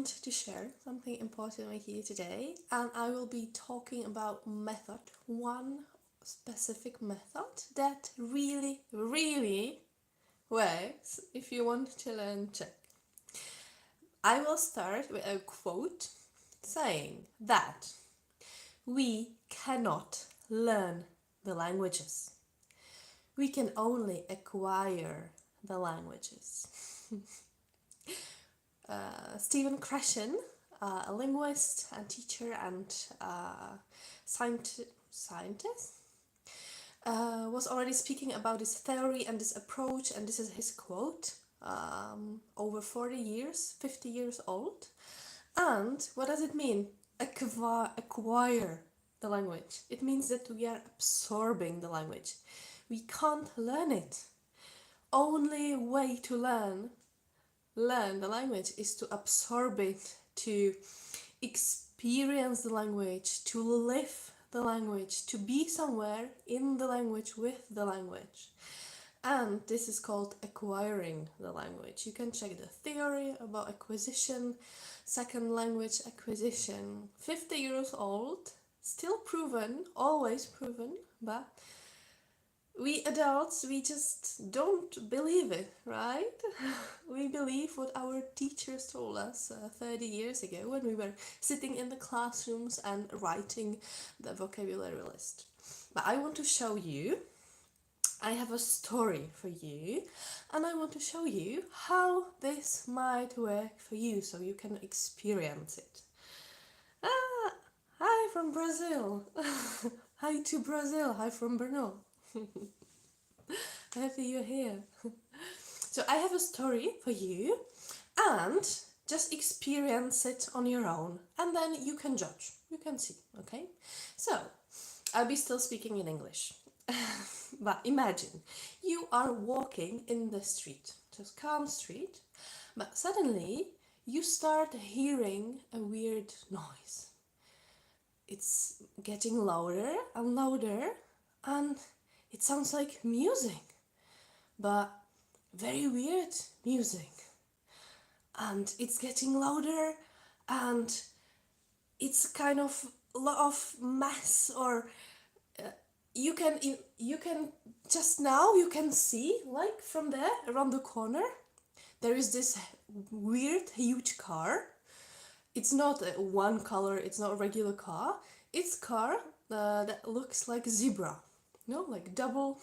want to share something important with you today, and I will be talking about method, one specific method that really works if you want to learn Czech. I will start with a quote saying that we cannot learn the languages. We can only acquire the languages. Stephen Krashen, a linguist and teacher and scientist, was already speaking about this theory and this approach, and this is his quote, over 40 years, 50 years old. And what does it mean? Acquire the language. It means that we are absorbing the language. We can't learn it. Only way to learn the language is to absorb it, to experience the language, to live the language, to be somewhere in the language with the language. And this is called acquiring the language. You can check the theory about acquisition, second language acquisition. 50 years old, still proven, always proven, but we adults, we just don't believe it, right? We believe what our teachers told us 30 years ago when we were sitting in the classrooms and writing the vocabulary list. But I want to show you, I have a story for you, and I want to show you how this might work for you so you can experience it. Hi from Brazil. Hi to Brazil. Hi from Brno. Happy you're here. So I have a story for you, and just experience it on your own, and then you can judge, you can see, okay? So I'll be still speaking in English. But imagine you are walking in the street, just calm street, but suddenly you start hearing a weird noise. It's getting louder and louder, and it sounds like music, but very weird music. And it's getting louder, and it's kind of a lot of mess, or you can just now you can see, like from there around the corner, there is this weird huge car. It's not one color, it's not a regular car. It's car that looks like a zebra. No, like double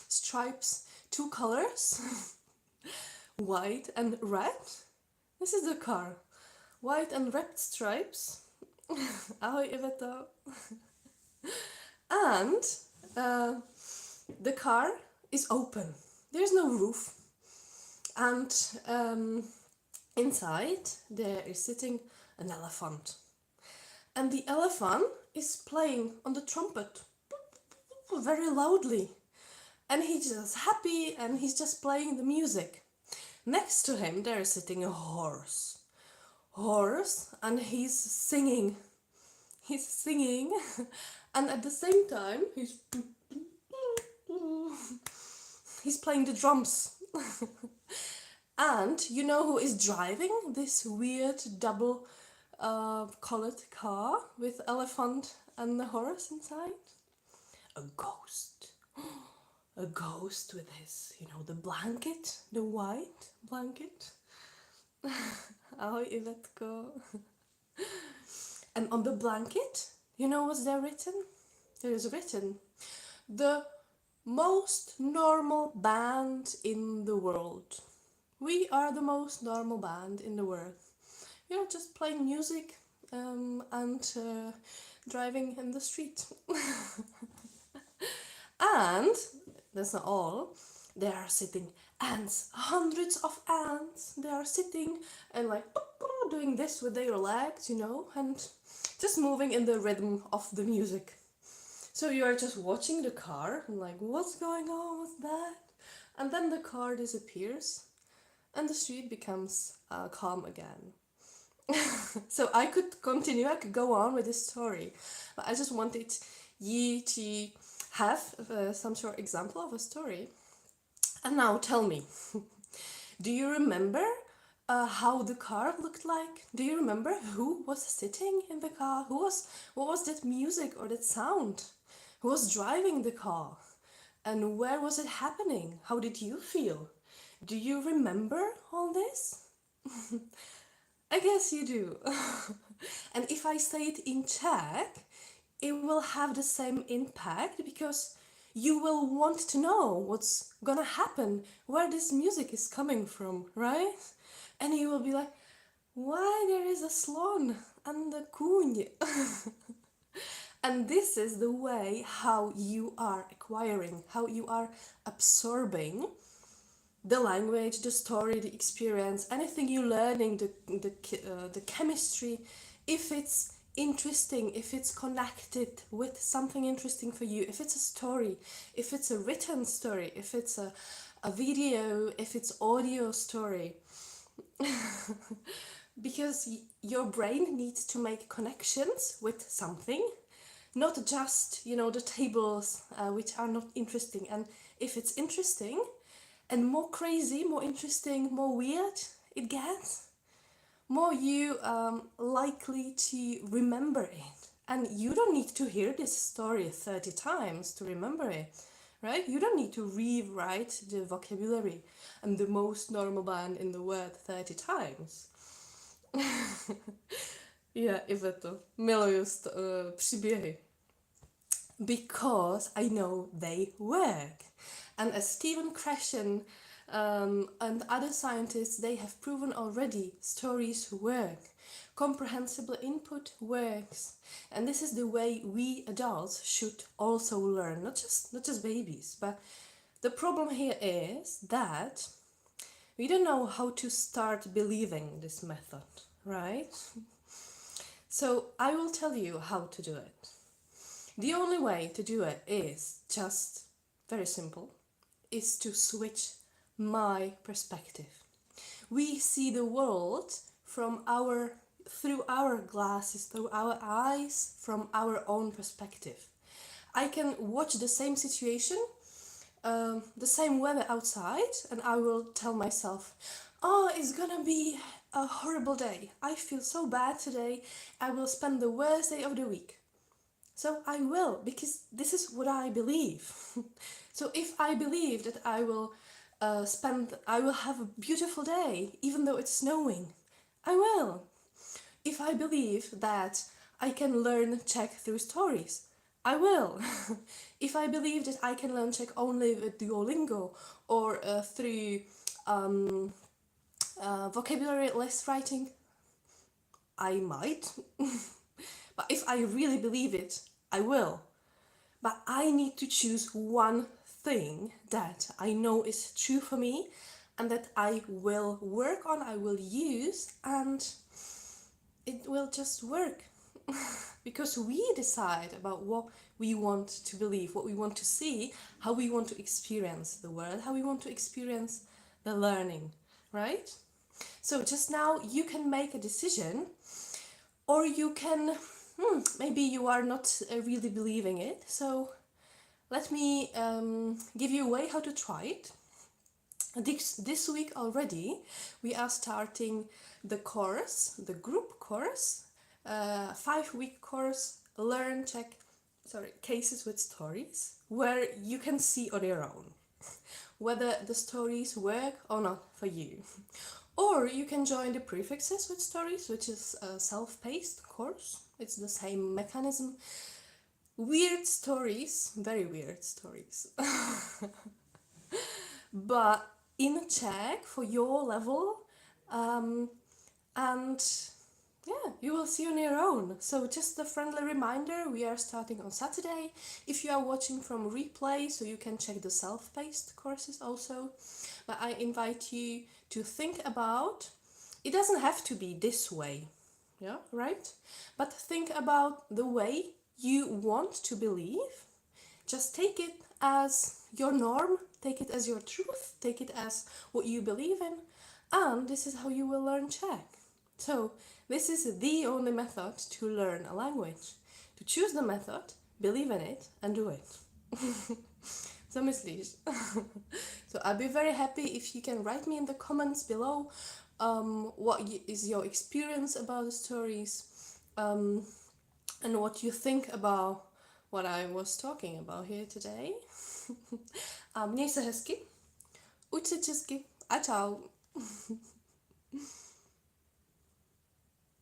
stripes, two colors, white and red. This is the car, white and red stripes. Ahoj, Iveto. And the car is open. There's no roof. And inside there is sitting an elephant. And the elephant is playing on the trumpet very loudly, and he's just happy and he's just playing the music. Next to him there is sitting a horse, and he's singing, and at the same time he's playing the drums. And you know who is driving this weird double colored car with elephant and the horse inside? A ghost. A ghost with his, the blanket, the white blanket. Ahoj, Ivetko. And on the blanket, you know what's there written? There is written, the most normal band in the world. We are the most normal band in the world. You're just playing music and driving in the street. And that's not all. There are sitting ants, hundreds of ants. They are sitting and like doing this with their legs, and just moving in the rhythm of the music. So you are just watching the car and like, what's going on? What's that? And then the car disappears and the street becomes calm again. So I could continue, I could go on with this story, but I just wanted you to have some short example of a story. And now tell me, do you remember how the car looked like? Do you remember who was sitting in the car? What was that music or that sound? Who was driving the car? And where was it happening? How did you feel? Do you remember all this? I guess you do. And if I say it in Czech, it will have the same impact because you will want to know what's gonna happen, where this music is coming from, right? And you will be like, why there is a slon and a kůň? And this is the way how you are acquiring, how you are absorbing the language, the story, the experience, anything you're learning, the chemistry, if it's interesting, if it's connected with something interesting for you, if it's a story, if it's a written story, if it's a video, if it's audio story. Because your brain needs to make connections with something, not just, the tables which are not interesting. And if it's interesting, and more crazy, more interesting, more weird it gets, more you likely to remember it. And you don't need to hear this story 30 times to remember it, right? You don't need to rewrite the vocabulary and the most normal band in the world 30 times. Yeah, Iveto, miluju příběhy. Because I know they work. And as Stephen Krashen and other scientists, they have proven already, stories work. Comprehensible input works. And this is the way we adults should also learn, not just babies. But the problem here is that we don't know how to start believing this method, right? So I will tell you how to do it. The only way to do it is just very simple, is to switch my perspective. We see the world through our glasses, through our eyes, from our own perspective. I can watch the same situation, the same weather outside, and I will tell myself, oh, it's gonna be a horrible day. I feel so bad today. I will spend the worst day of the week. So I will, because this is what I believe. So if I believe that I will have a beautiful day, even though it's snowing, I will. If I believe that I can learn Czech through stories, I will. If I believe that I can learn Czech only with Duolingo or through vocabulary list writing, I might. But if I really believe it, I will. But I need to choose one thing that I know is true for me and that I will work on, I will use, and it will just work. Because we decide about what we want to believe, what we want to see, how we want to experience the world, how we want to experience the learning, right? So just now you can make a decision, or you can, maybe you are not really believing it. So let me give you a way how to try it. This week already, we are starting the course, the group course, 5-week course, Learn Czech, Cases with Stories, where you can see on your own whether the stories work or not for you. Or you can join the prefixes with stories, which is a self-paced course. It's the same mechanism. Weird stories, very weird stories. But in Czech for your level, and yeah, you will see on your own. So just a friendly reminder, we are starting on Saturday. If you are watching from replay, so you can check the self-paced courses also. But I invite you to think about, it doesn't have to be this way, yeah, right? But think about the way you want to believe. Just take it as your norm, take it as your truth, take it as what you believe in, and this is how you will learn Czech. So this is the only method to learn a language. To choose the method, believe in it, and do it. Co myslíš? So I'll be very happy if you can write me in the comments below what is your experience about the stories, and what you think about what I was talking about here today. Měj se hezky, uč se česky a čau.